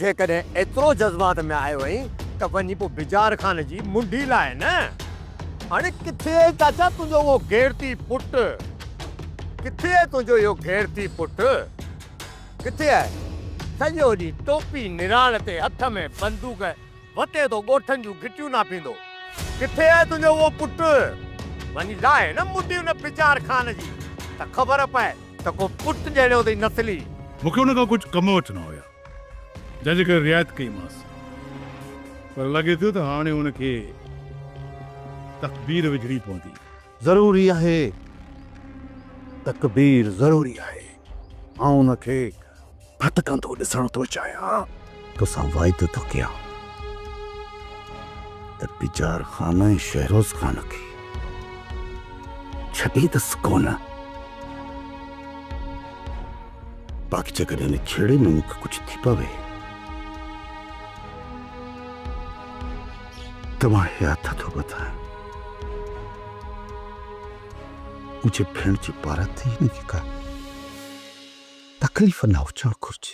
जेकॾहिं एतिरो जज़्बात में आयो आहीं त वञी पोइ बिजार खान जी मुंडी लाइ न। हाणे किथे चाचा तुंहिंजो उहो गैरती पुटु? किथे आहे तुंहिंजो इहो गैरती पुटु? किथे आहे? सॼो ॾींहुं टोपी निराण ते हथ में बंदूक वते थो ॻोठनि जूं गिटियूं नापींदो। किथे आहे तुंहिंजो उहो पुटु? वञी लाहे न मुंडी उन बिजार खान जी त ख़बर पए त को पुटु जहिड़ो अथई नसली। मूंखे हुन खां कुझु कम वठिणा हुया जंहिंजे करे रिआयत कईमांसि, पर लॻे थो त हाणे हुनखे तकबीर विझणी पवंदी। ज़रूरी आहे, तकबीर ज़रूरी आहे। आउं हुनखे भटकंदो ॾिसण थो चाहियां। तोसां वाइदो थो कयां त बिजार खान ऐं शहरोज़ खान खे छॾींदसि कोन। बाक़ी जेकॾहिं हिन छेड़े में मूंखे कुझु थी पवे त मां हयात थो ॿुधायां, मुंहिंजे भेण जे बारात हिनखे का तकलीफ़ न हुजणु घुरिजे।